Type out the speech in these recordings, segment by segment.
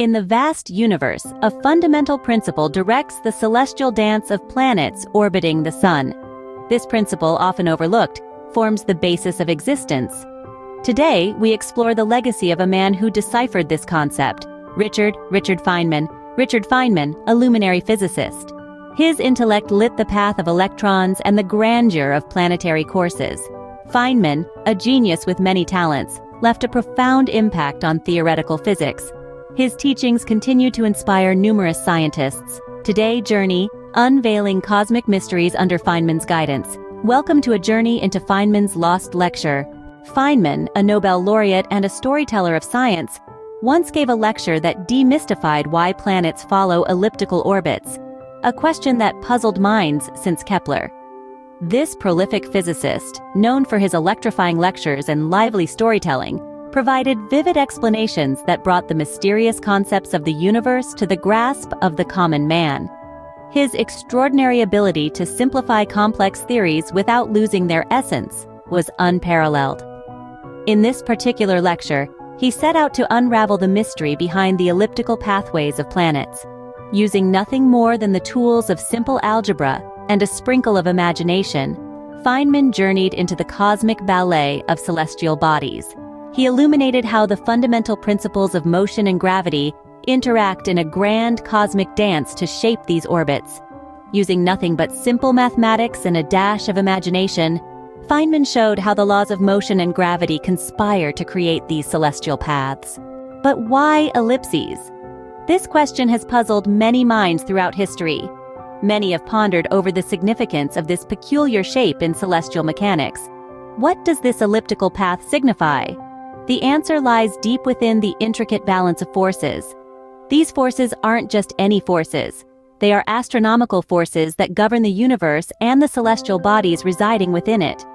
In the vast universe, a fundamental principle directs the celestial dance of planets orbiting the Sun. This principle, often overlooked, forms the basis of existence. Today, we explore the legacy of a man who deciphered this concept, Richard Feynman. Richard Feynman, a luminary physicist. His intellect lit the path of electrons and the grandeur of planetary courses. Feynman, a genius with many talents, left a profound impact on theoretical physics. His teachings continue to inspire numerous scientists. Today, journey, unveiling cosmic mysteries under Feynman's guidance. Welcome to a journey into Feynman's lost lecture. Feynman, a Nobel laureate and a storyteller of science, once gave a lecture that demystified why planets follow elliptical orbits, a question that puzzled minds since Kepler. This prolific physicist, known for his electrifying lectures and lively storytelling, provided vivid explanations that brought the mysterious concepts of the universe to the grasp of the common man. His extraordinary ability to simplify complex theories without losing their essence was unparalleled. In this particular lecture, he set out to unravel the mystery behind the elliptical pathways of planets. Using nothing more than the tools of simple algebra and a sprinkle of imagination, Feynman journeyed into the cosmic ballet of celestial bodies. He illuminated how the fundamental principles of motion and gravity interact in a grand cosmic dance to shape these orbits. Using nothing but simple mathematics and a dash of imagination, Feynman showed how the laws of motion and gravity conspire to create these celestial paths. But why ellipses? This question has puzzled many minds throughout history. Many have pondered over the significance of this peculiar shape in celestial mechanics. What does this elliptical path signify? The answer lies deep within the intricate balance of forces. These forces aren't just any forces. They are astronomical forces that govern the universe and the celestial bodies residing within it.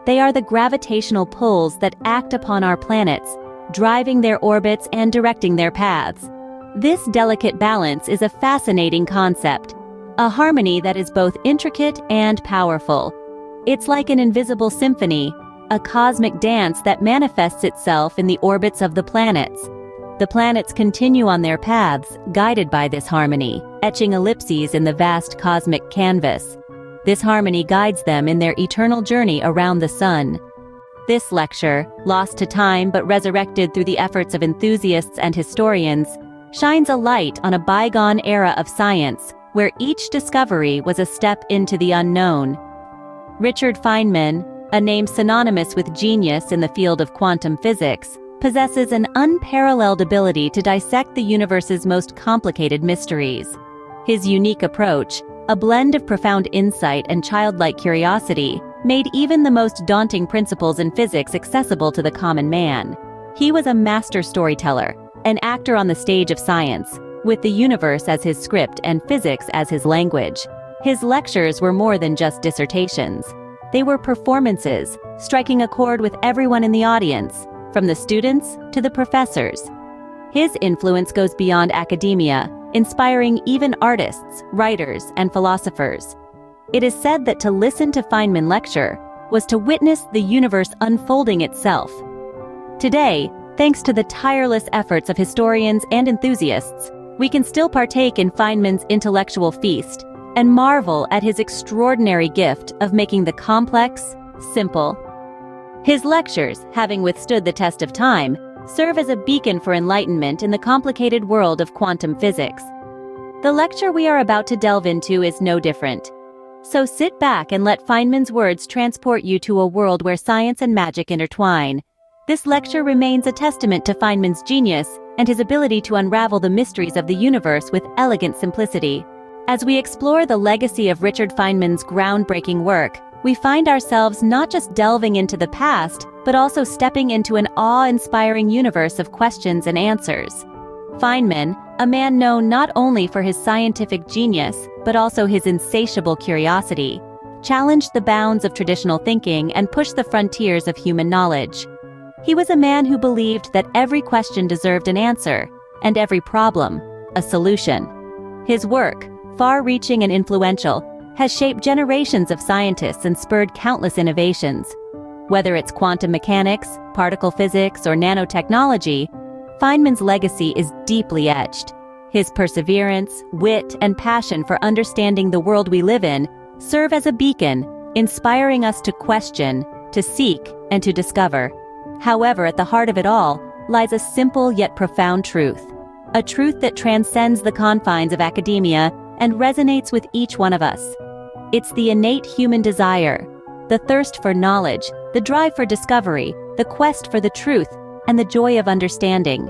They are the gravitational pulls that act upon our planets, driving their orbits and directing their paths. This delicate balance is a fascinating concept, a harmony that is both intricate and powerful. It's like an invisible symphony, a cosmic dance that manifests itself in the orbits of the planets. The planets continue on their paths, guided by this harmony, etching ellipses in the vast cosmic canvas. This harmony guides them in their eternal journey around the Sun. This lecture, lost to time but resurrected through the efforts of enthusiasts and historians, shines a light on a bygone era of science, where each discovery was a step into the unknown. Richard Feynman, a name synonymous with genius in the field of quantum physics, possesses an unparalleled ability to dissect the universe's most complicated mysteries. His unique approach, a blend of profound insight and childlike curiosity, made even the most daunting principles in physics accessible to the common man. He was a master storyteller, an actor on the stage of science, with the universe as his script and physics as his language. His lectures were more than just dissertations. They were performances, striking a chord with everyone in the audience, from the students to the professors. His influence goes beyond academia, inspiring even artists, writers, and philosophers. It is said that to listen to Feynman lecture was to witness the universe unfolding itself. Today, thanks to the tireless efforts of historians and enthusiasts, we can still partake in Feynman's intellectual feast and marvel at his extraordinary gift of making the complex simple. His lectures, having withstood the test of time, serve as a beacon for enlightenment in the complicated world of quantum physics. The lecture we are about to delve into is no different. So sit back and let Feynman's words transport you to a world where science and magic intertwine. This lecture remains a testament to Feynman's genius and his ability to unravel the mysteries of the universe with elegant simplicity. As we explore the legacy of Richard Feynman's groundbreaking work, we find ourselves not just delving into the past, but also stepping into an awe-inspiring universe of questions and answers. Feynman, a man known not only for his scientific genius, but also his insatiable curiosity, challenged the bounds of traditional thinking and pushed the frontiers of human knowledge. He was a man who believed that every question deserved an answer, and every problem, a solution. His work, far-reaching and influential, has shaped generations of scientists and spurred countless innovations. Whether it's quantum mechanics, particle physics, or nanotechnology, Feynman's legacy is deeply etched. His perseverance, wit, and passion for understanding the world we live in serve as a beacon, inspiring us to question, to seek, and to discover. However, at the heart of it all lies a simple yet profound truth. A truth that transcends the confines of academia and resonates with each one of us. It's the innate human desire, the thirst for knowledge, the drive for discovery, the quest for the truth, and the joy of understanding.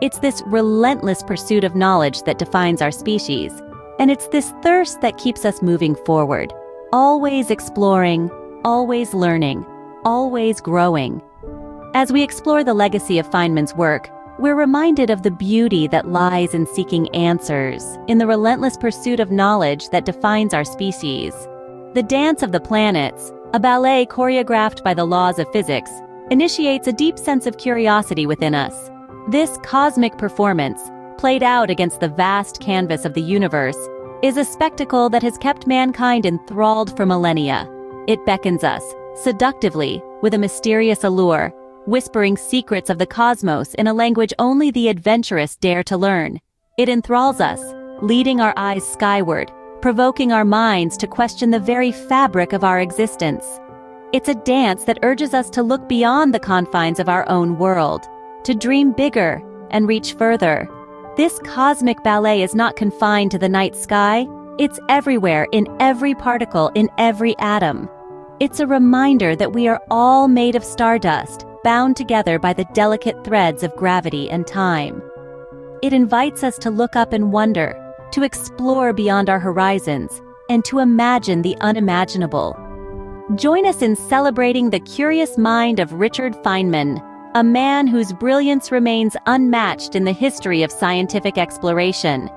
It's this relentless pursuit of knowledge that defines our species, and it's this thirst that keeps us moving forward, always exploring, always learning, always growing. As we explore the legacy of Feynman's work, we're reminded of the beauty that lies in seeking answers, in the relentless pursuit of knowledge that defines our species. The Dance of the Planets, a ballet choreographed by the laws of physics, initiates a deep sense of curiosity within us. This cosmic performance, played out against the vast canvas of the universe, is a spectacle that has kept mankind enthralled for millennia. It beckons us, seductively, with a mysterious allure, whispering secrets of the cosmos in a language only the adventurous dare to learn. It enthralls us, leading our eyes skyward, provoking our minds to question the very fabric of our existence. It's a dance that urges us to look beyond the confines of our own world, to dream bigger and reach further. This cosmic ballet is not confined to the night sky. It's everywhere, in every particle, in every atom. It's a reminder that we are all made of stardust, bound together by the delicate threads of gravity and time. It invites us to look up and wonder, to explore beyond our horizons, and to imagine the unimaginable. Join us in celebrating the curious mind of Richard Feynman, a man whose brilliance remains unmatched in the history of scientific exploration.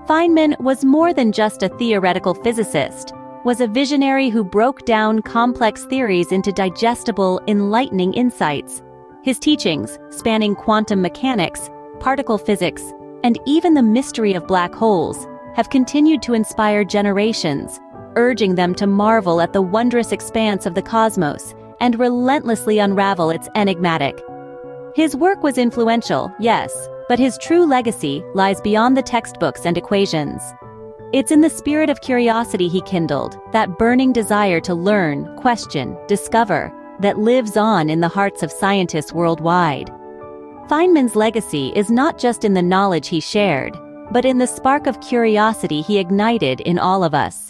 Feynman was more than just a theoretical physicist, was a visionary who broke down complex theories into digestible, enlightening insights. His teachings, spanning quantum mechanics, particle physics, and even the mystery of black holes, have continued to inspire generations, urging them to marvel at the wondrous expanse of the cosmos and relentlessly unravel its enigmatic. His work was influential, yes, but his true legacy lies beyond the textbooks and equations. It's in the spirit of curiosity he kindled, that burning desire to learn, question, discover, that lives on in the hearts of scientists worldwide. Feynman's legacy is not just in the knowledge he shared, but in the spark of curiosity he ignited in all of us.